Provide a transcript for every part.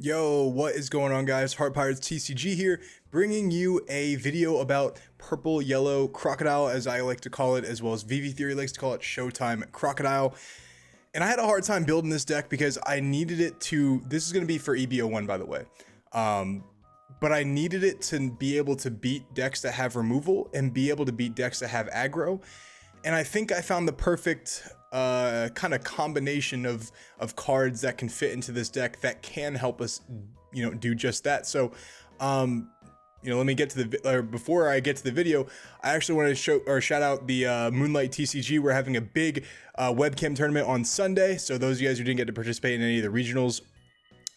Yo, what is going on, guys? Heart Pirates TCG here, bringing you a video about Purple Yellow Crocodile, as I like to call it, as well as VV Theory likes to call it, Showtime Crocodile. And I had a hard time building this deck because I needed it to, this is going to be for EBO1, by the way. But I needed it to be able to beat decks that have removal and be able to beat decks that have aggro. And I think I found the perfect kind of combination of cards that can fit into this deck that can help us, do just that. So, let me get to before I get to the video, I actually want to shout out the Moonlight TCG. We're having a big webcam tournament on Sunday. So those of you guys who didn't get to participate in any of the regionals,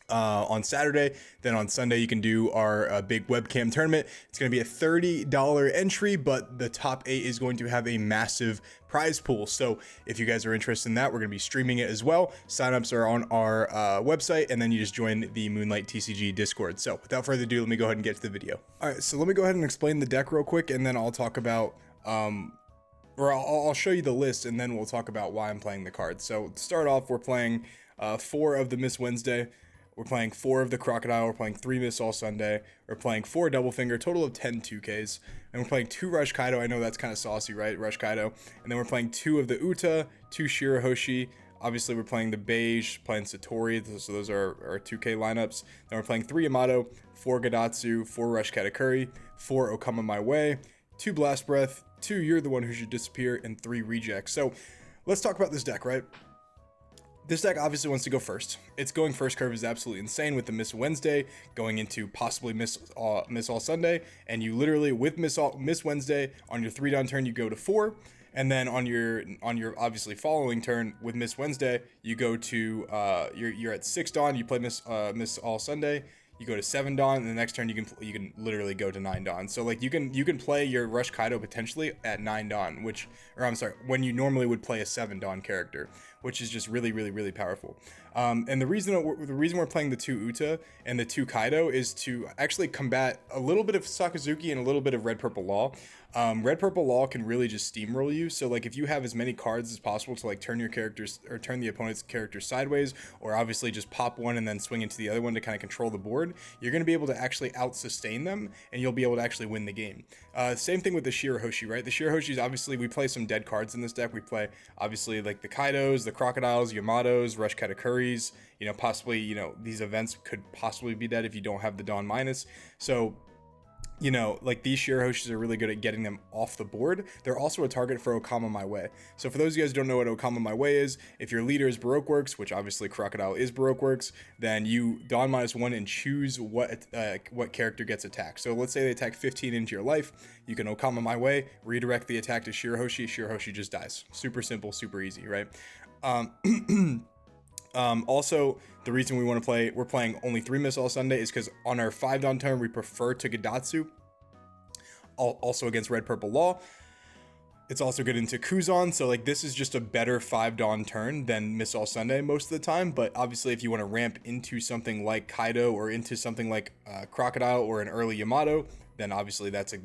on Saturday, then on Sunday you can do our big webcam tournament. It's going to be a $30 entry, but the top 8 is going to have a massive prize pool. So if you guys are interested in that, we're going to be streaming it as well. Signups are on our website, and then you just join the Moonlight TCG Discord. So without further ado, let me go ahead and get to the video. All right, so let me go ahead and explain the deck real quick, and then I'll talk about or I'll show you the list, and then we'll talk about why I'm playing the cards. So to start off, we're playing 4 of the Miss Wednesday. We're playing 4 of the Crocodile. We're playing 3 Miss All Sunday. We're playing 4 Double Finger, total of 10 2Ks. And we're playing 2 Rush Kaido. I know that's kind of saucy, right? Rush Kaido. And then we're playing 2 of the Uta, 2 Shirahoshi. Obviously, we're playing the Beige, playing Satori. So those are our 2K lineups. Then we're playing 3 Yamato, 4 Gadatsu, 4 Rush Katakuri, 4 Okama My Way, 2 Blast Breath, 2 You're the One Who Should Disappear, and 3 Rejects. So let's talk about this deck, right? This deck obviously wants to go first. Its going first curve is absolutely insane with the Miss Wednesday going into possibly Miss All Sunday, and you literally with Miss Wednesday on your 3 down turn you go to 4, and then on your obviously following turn with Miss Wednesday you go to you're at 6 dawn, you play Miss All Sunday. You go to 7 dawn, and the next turn you can literally go to 9 dawn. So like you can play your Rush Kaido potentially at 9 dawn, when you normally would play a 7 dawn character, which is just really powerful. And the reason we're playing the 2 Uta and the 2 Kaido is to actually combat a little bit of Sakazuki and a little bit of Red Purple Law. Red Purple Law can really just steamroll you. So like if you have as many cards as possible to like turn your characters or turn the opponent's character sideways, or obviously just pop one and then swing into the other one to kind of control the board, you're going to be able to actually out sustain them, and you'll be able to actually win the game. Same thing with the Shirahoshi, right? The Shirahoshis, obviously we play some dead cards in this deck. We play obviously like the Kaidos, the Crocodiles, Yamatos, Rush Katakuris, possibly, these events could possibly be dead if you don't have the Dawn Minus. So like these Shirahoshis are really good at getting them off the board. They're also a target for Okama My Way. So for those of you guys who don't know what Okama My Way is, if your leader is Baroque Works, which obviously Crocodile is Baroque Works, then you Dawn -1 and choose what character gets attacked. So let's say they attack 15 into your life. You can Okama My Way, redirect the attack to Shirahoshi. Shirahoshi just dies. Super simple, super easy, right? Also, the reason we're playing only 3 Miss All Sunday is because on our 5 down turn, we prefer to Gadatsu. Also against Red Purple Law. It's also good into Kuzan, so like this is just a better 5 dawn turn than Miss All Sunday most of the time. But obviously if you want to ramp into something like Kaido or into something like Crocodile or an early Yamato, then obviously that's a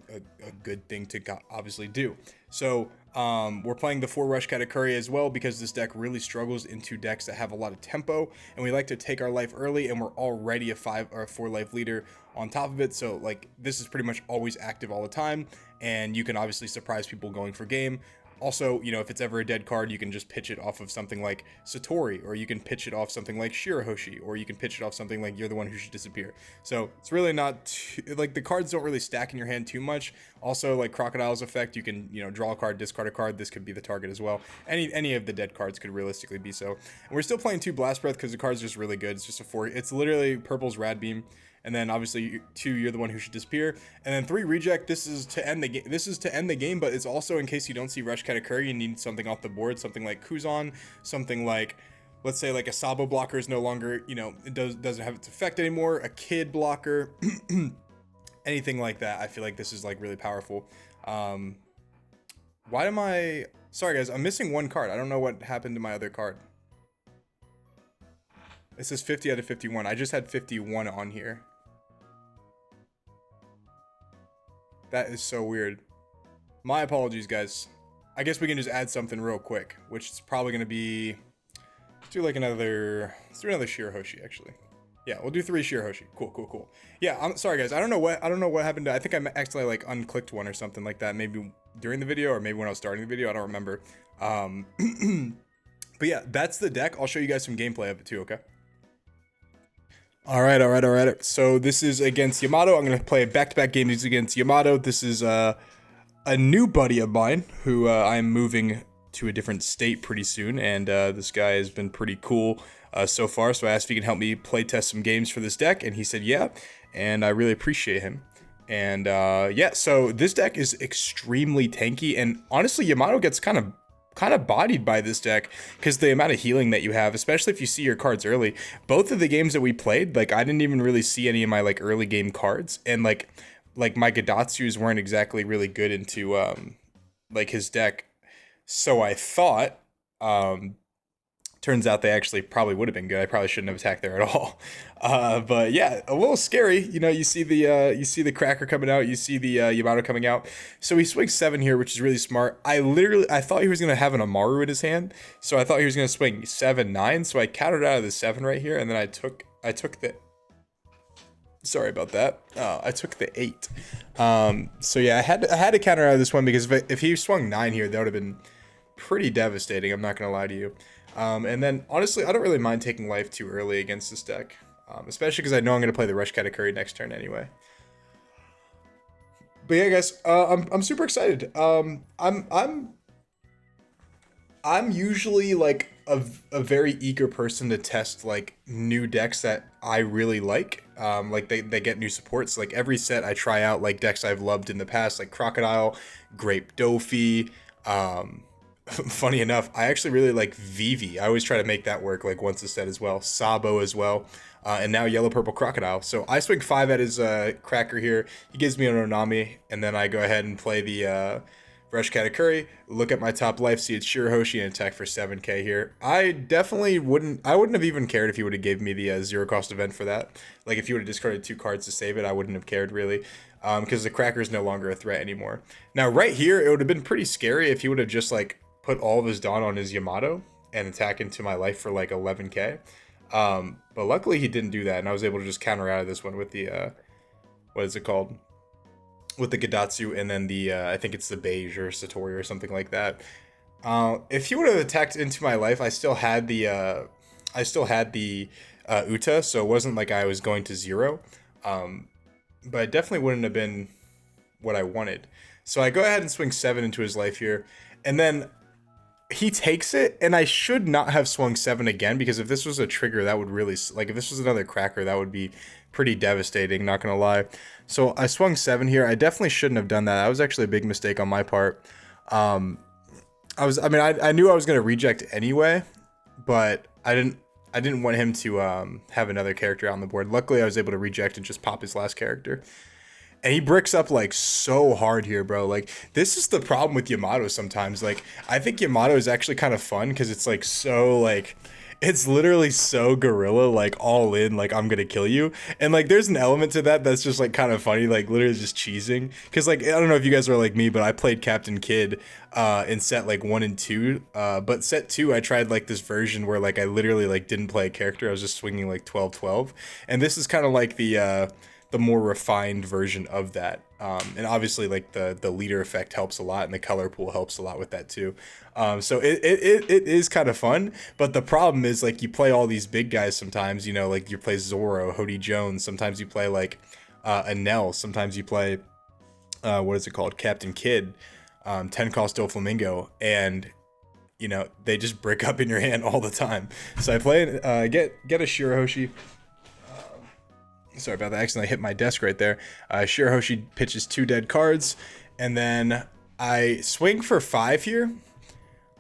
good thing to obviously do. So we're playing the 4 Rush Katakuri as well because this deck really struggles into decks that have a lot of tempo, and we like to take our life early, and we're already a 5 or a 4 life leader on top of it. So like this is pretty much always active all the time, and you can obviously surprise people going for game. Also, if it's ever a dead card, you can just pitch it off of something like Satori, or you can pitch it off something like Shirahoshi, or you can pitch it off something like You're the One Who Should Disappear. So it's really not like the cards don't really stack in your hand too much. Also, like Crocodile's effect, you can draw a card, discard a card. This could be the target as well. Any of the dead cards could realistically be so. And we're still playing 2 Blast Breath because the card's just really good. It's just a 4. It's literally Purple's Rad Beam. And then obviously 2, You're the One Who Should Disappear, and then 3 Reject. This is to end the game. But it's also in case you don't see Rush Katakuri, you need something off the board, something like Kuzan, something like, let's say like a Sabo blocker is no longer, it doesn't have its effect anymore. A Kid blocker, anything like that. I feel like this is like really powerful. Sorry guys, I'm missing 1 card. I don't know what happened to my other card. It says 50 out of 51. I just had 51 on here. That is so weird. My apologies, guys. I guess we can just add something real quick, which is probably going to be... Let's do another Shirahoshi, actually. Yeah, we'll do 3 Shirahoshi. Cool, cool, cool. Yeah, I'm sorry guys. I don't know what happened. I think I accidentally like unclicked one or something like that. Maybe during the video or maybe when I was starting the video. I don't remember. But yeah, that's the deck. I'll show you guys some gameplay of it too. Okay. All right. So this is against Yamato. I'm gonna play back-to-back games against Yamato. This is a new buddy of mine who I'm moving to a different state pretty soon, and this guy has been pretty cool so far. So I asked if he can help me play test some games for this deck, and he said yeah, and I really appreciate him. And yeah, so this deck is extremely tanky, and honestly, Yamato gets kind of bodied by this deck because the amount of healing that you have, especially if you see your cards early. Both of the games that we played, like I didn't even really see any of my like early game cards, and like my Gadatsus weren't exactly really good into like his deck. So I thought, turns out they actually probably would have been good. I probably shouldn't have attacked there at all. But yeah, a little scary. You know, you see the Cracker coming out, you see the Yamato coming out. So he swings 7 here, which is really smart. I thought he was gonna have an Amaru in his hand, so I thought he was gonna swing 7-9. So I countered out of the 7 right here, and then I took the. Sorry about that. I took the 8. So yeah, I had to counter out of this one because if he swung 9 here, that would have been pretty devastating. I'm not gonna lie to you. And then honestly, I don't really mind taking life too early against this deck, especially because I know I'm gonna play the Rush Katakuri next turn anyway. But yeah, guys, I'm super excited. I'm usually like a very eager person to test like new decks that I really like. Like they get new supports. Like every set I try out like decks I've loved in the past, like Crocodile, Grape Dofi. Funny enough, I actually really like Vivi. I always try to make that work like once a set as well. Sabo as well. And now Yellow Purple Crocodile. So I swing 5 at his Cracker here. He gives me an Onami, and then I go ahead and play the Rush Katakuri, look at my top life, see it's Shirahoshi, and attack for 7k here. I definitely wouldn't have even cared if he would have gave me the 0 cost event for that. Like if he would have discarded 2 cards to save it, I wouldn't have cared really. Because the Cracker is no longer a threat anymore. Now right here, it would have been pretty scary if he would have just like put all of his Dawn on his Yamato and attack into my life for like 11k. But luckily he didn't do that, and I was able to just counter out of this one with the what is it called? With the Gadatsu, and then the I think it's the Beige or Satori or something like that. If he would have attacked into my life, I still had the Uta, so it wasn't like I was going to 0. But it definitely wouldn't have been what I wanted. So I go ahead and swing 7 into his life here, and then he takes it, and I should not have swung 7 again, because if this was a trigger, that would really, like, if this was another Cracker, that would be pretty devastating, not gonna lie. So I swung 7 here. I definitely shouldn't have done that. That was actually a big mistake on my part. I knew I was gonna reject anyway, but I didn't want him to have another character on the board. Luckily, I was able to reject and just pop his last character. And he bricks up like so hard here, bro. Like this is the problem with Yamato sometimes. Like I think Yamato is actually kind of fun because it's like so like it's literally so gorilla, like all in, like I'm gonna kill you. And like there's an element to that that's just like kind of funny, like literally just cheesing. Cause like I don't know if you guys are like me, but I played Captain Kid in set like 1 and 2. But set 2 I tried like this version where like I literally like didn't play a character. I was just swinging like 12-12. And this is kind of like the more refined version of that, and obviously like the leader effect helps a lot, and the color pool helps a lot with that too. So it is kind of fun, but the problem is like you play all these big guys sometimes, you know, like you play Zoro, Hody Jones, sometimes you play like Anel, sometimes you play what is it called, Captain Kid, 10 cost Doflamingo, and you know they just brick up in your hand all the time. So I play get a Shirahoshi. Sorry about that, I accidentally hit my desk right there. Shirahoshi pitches 2 dead cards, and then I swing for 5 here.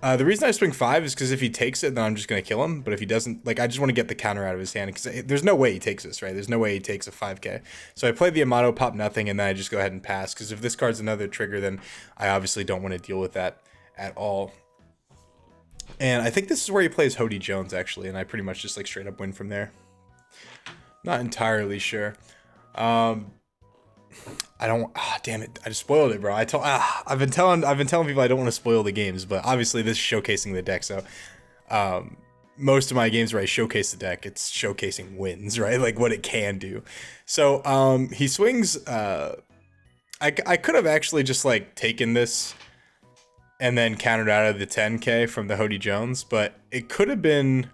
The reason I swing 5 is because if he takes it, then I'm just going to kill him. But if he doesn't, like, I just want to get the counter out of his hand, because there's no way he takes this, right? There's no way he takes a 5k. So I play the Yamato, pop nothing, and then I just go ahead and pass, because if this card's another trigger, then I obviously don't want to deal with that at all. And I think this is where he plays Hody Jones, actually, and I pretty much just, like, straight up win from there. Not entirely sure. I don't. Damn it! I just spoiled it, bro. I've been telling people I don't want to spoil the games, but obviously this is showcasing the deck. So, most of my games where I showcase the deck, it's showcasing wins, right? Like what it can do. So he swings. I could have actually just like taken this and then countered out of the 10k from the Hody Jones, but it could have been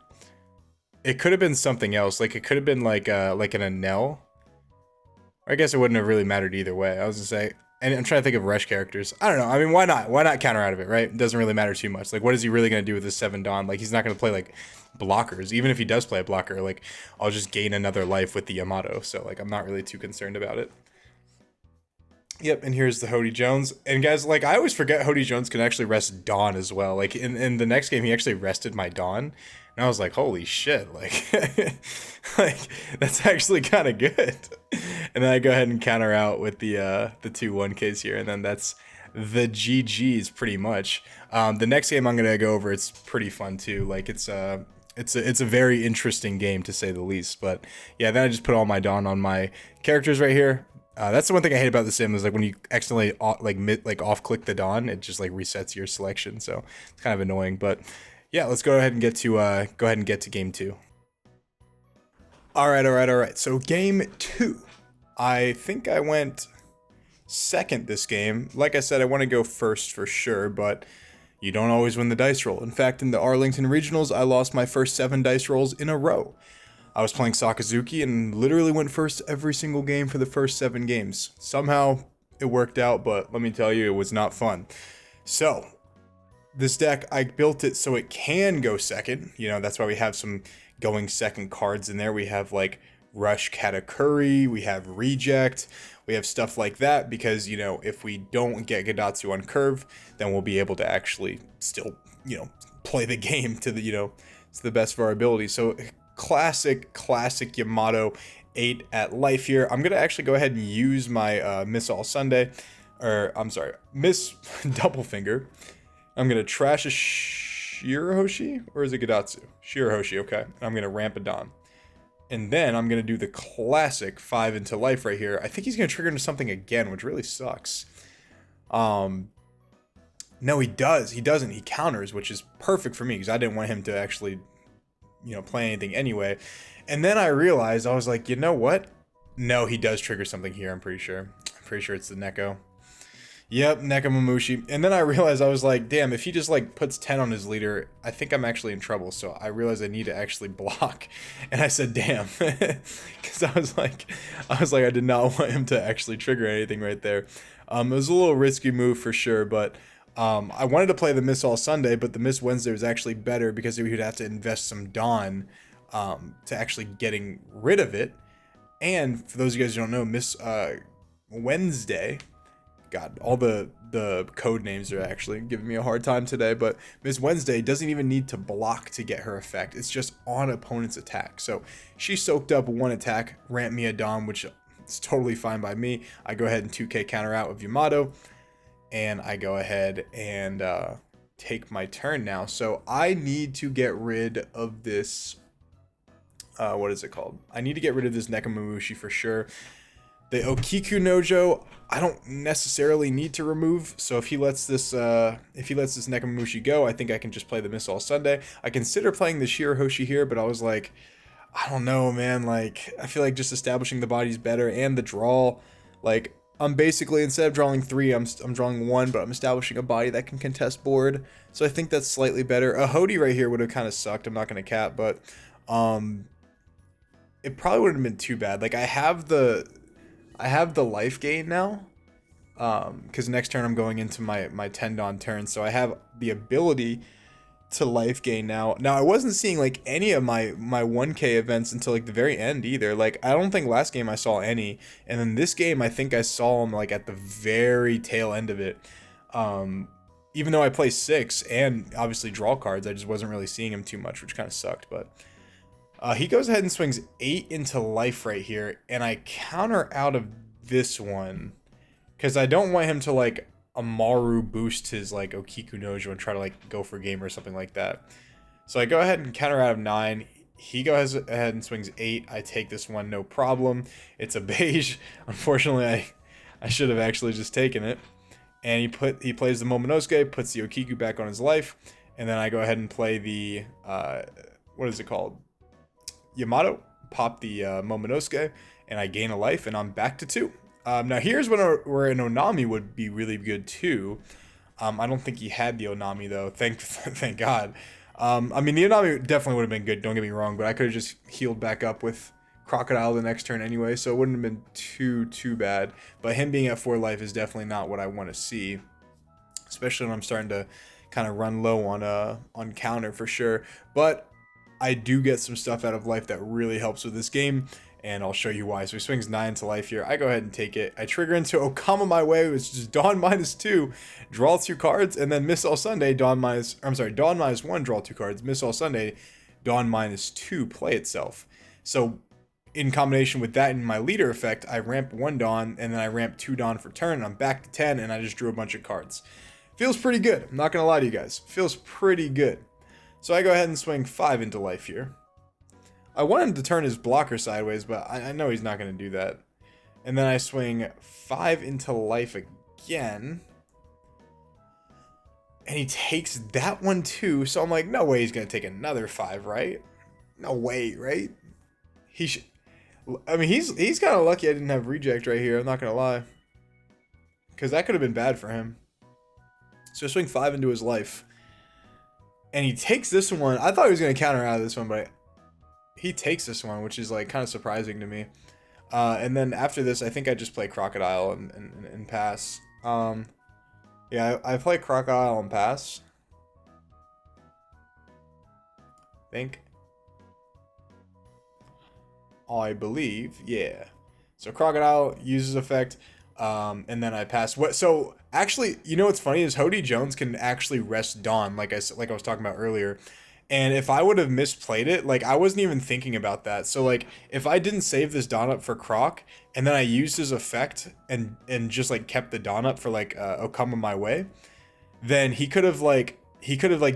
something else. Like it could have been like an Anel. I guess it wouldn't have really mattered either way. I was gonna say, and I'm trying to think of Resh characters. I don't know. I mean, why not? Why not counter out of it, right? It doesn't really matter too much. Like, what is he really gonna do with this 7 Dawn? Like, he's not gonna play like blockers. Even if he does play a blocker, like, I'll just gain another life with the Yamato. So like, I'm not really too concerned about it. Yep, and here's the Hody Jones. And guys, like, I always forget Hody Jones can actually rest Dawn as well. Like, in the next game, he actually rested my Dawn. And I was like, holy shit, like, like that's actually kind of good. And then I go ahead and counter out with the 2 1Ks here. And then that's the GG's pretty much. The next game I'm going to go over, it's pretty fun too. Like, it's a very interesting game to say the least. But yeah, then I just put all my Dawn on my characters right here. That's the one thing I hate about the sim is like when you accidentally off click the Dawn, it just like resets your selection. So it's kind of annoying. But yeah, let's go ahead and get to game 2. All right. So game 2, I think I went second this game. Like I said, I want to go first for sure, but you don't always win the dice roll. In fact, in the Arlington Regionals, I lost my first 7 dice rolls in a row. I was playing Sakazuki and literally went first every single game for the first 7 games. Somehow it worked out, but let me tell you, it was not fun. So this deck, I built it so it can go second. You know, that's why we have some going second cards in there. We have like Rush Katakuri, we have Reject, we have stuff like that because, you know, if we don't get Gadatsu on curve, then we'll be able to actually still, you know, play the game to the, you know, to the best of our ability. So classic Yamato 8 at life here. I'm gonna actually go ahead and use my Miss All Sunday, or I'm sorry, Miss Double Finger. I'm gonna trash a Shirahoshi, or is it Gadatsu? Shirahoshi, okay. And I'm gonna ramp a Dawn. And then I'm gonna do the classic 5 into life right here. I think he's gonna trigger into something again, which really sucks. No, he does. He doesn't. He counters, which is perfect for me because I didn't want him to actually, you know, play anything anyway. And then I realized, I was like, you know what? No, he does trigger something here, I'm pretty sure. I'm pretty sure it's the Neko. Yep, Nekomamushi. And then I realized, I was like, damn, if he just like puts 10 on his leader, I think I'm actually in trouble. So I realized I need to actually block. And I said, damn. Because I was like, I did not want him to actually trigger anything right there. It was a little risky move for sure, but I wanted to play the Miss All Sunday, but the Miss Wednesday was actually better because we would have to invest some Dawn to actually getting rid of it. And for those of you guys who don't know, Miss Wednesday, God, all the code names are actually giving me a hard time today, but Miss Wednesday doesn't even need to block to get her effect. It's just on opponent's attack. So she soaked up 1 attack, ramped me a Dawn, which is totally fine by me. I go ahead and 2k counter out with Yamato. And I go ahead and take my turn now. So I need to get rid of this, what is it called? I need to get rid of this Nekomamushi for sure. The Okiku Nojo, I don't necessarily need to remove. So if he lets this Nekomamushi go, I think I can just play the Miss All Sunday. I consider playing the Shirahoshi here, but I was like, I don't know, man. Like, I feel like just establishing the body's better, and the draw, like, I'm basically, instead of drawing 3, I'm drawing 1, but I'm establishing a body that can contest board. So I think that's slightly better. A Hody right here would have kind of sucked. I'm not going to cap, but it probably wouldn't have been too bad. Like, I have the life gain now, because next turn I'm going into my 10 Dawn turn, so I have the ability to life gain now. Now I wasn't seeing like any of my 1k events until like the very end either. Like, I don't think last game I saw any, and then this game I think I saw them like at the very tail end of it. Even though I play 6 and obviously draw cards, I just wasn't really seeing him too much, which kind of sucked. But he goes ahead and swings 8 into life right here, and I counter out of this one because I don't want him to like Amaru boost his like Okiku Nojo and try to like go for game or something like that. So I go ahead and counter out of 9. He goes ahead and swings 8. I take this one, no problem. It's a beige. Unfortunately, I should have actually just taken it. And he plays the Momonosuke, puts the Okiku back on his life, and then I go ahead and play the what is it called? Yamato, pop the Momonosuke, and I gain a life, and I'm back to 2. Now here's where an Onami would be really good too. I don't think he had the Onami though. Thank God. I mean, the Onami definitely would have been good. Don't get me wrong, but I could have just healed back up with Crocodile the next turn anyway, so it wouldn't have been too bad. But him being at 4 life is definitely not what I want to see, especially when I'm starting to kind of run low on counter for sure. But I do get some stuff out of life that really helps with this game, and I'll show you why. So he swings 9 to life here. I go ahead and take it. I trigger into Okama My Way, which is Dawn -2, draw 2 cards, and then Miss All Sunday, Dawn -1, draw 2 cards, Miss All Sunday, Dawn -2, play itself. So in combination with that and my leader effect, I ramp 1 Dawn, and then I ramp 2 Dawn for turn, and I'm back to 10, and I just drew a bunch of cards. Feels pretty good. I'm not going to lie to you guys. Feels pretty good. So I go ahead and swing 5 into life here. I want him to turn his blocker sideways, but I know he's not going to do that. And then I swing 5 into life again. And he takes that one too. So I'm like, no way he's going to take another 5, right? No way, right? He should. I mean, he's kind of lucky I didn't have reject right here. I'm not going to lie. Because that could have been bad for him. So I swing 5 into his life. And he takes this one. I thought he was going to counter out of this one, but he takes this one, which is like kind of surprising to me. And then after this, I think I just play Crocodile and pass. Yeah, I play Crocodile and pass. I believe, yeah. So Crocodile uses effect, and then I pass. So actually, you know what's funny is Hody Jones can actually rest Dawn, like I was talking about earlier. And if I would have misplayed it, like I wasn't even thinking about that. So like if I didn't save this Dawn up for Croc, and then I used his effect and just like kept the Dawn up for like Okama My Way, then he could have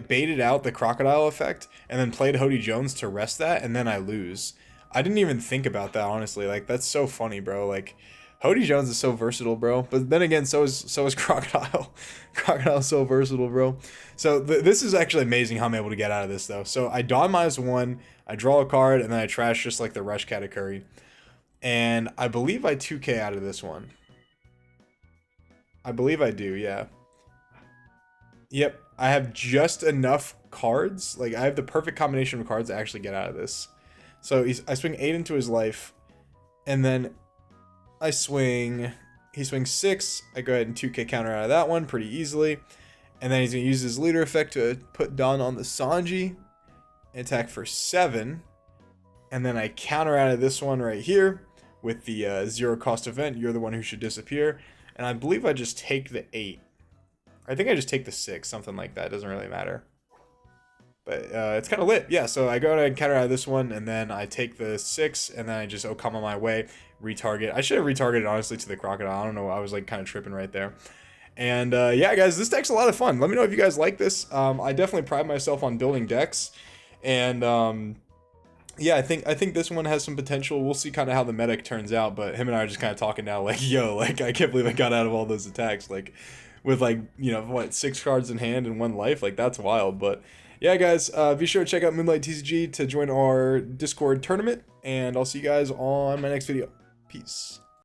baited out the Crocodile effect and then played Hody Jones to rest that, and then I lose. I didn't even think about that, honestly. Like that's so funny, bro. Like Hody Jones is so versatile, bro. But then again, so is Crocodile. Crocodile's so versatile, bro. So this is actually amazing how I'm able to get out of this, though. So I Dawn -1, I draw a card, and then I trash just like the Rush Katakuri. And I believe I 2K out of this one. I believe I do, yeah. Yep, I have just enough cards. Like, I have the perfect combination of cards to actually get out of this. So I swing 8 into his life, and then I swing, he swings 6, I go ahead and 2K counter out of that one pretty easily, and then he's going to use his leader effect to put Dawn on the Sanji, attack for 7, and then I counter out of this one right here with the 0 cost event, you're the one who should disappear, and I believe I just take the 8. I think I just take the 6, something like that, doesn't really matter. But it's kind of lit, yeah. So I go ahead and counter out of this one, and then I take the 6, and then I just Okama My Way, retarget. I should have retargeted, honestly, to the Crocodile. I don't know, I was like kind of tripping right there. And yeah, guys, this deck's a lot of fun. Let me know if you guys like this. I definitely pride myself on building decks, and yeah, I think this one has some potential. We'll see kind of how the meta turns out, but him and I are just kind of talking now, like, yo, like, I can't believe I got out of all those attacks, like, with, like, you know, what, 6 cards in hand and 1 life, like, that's wild. But yeah, guys, be sure to check out Moonlight TCG to join our Discord tournament, and I'll see you guys on my next video. Peace.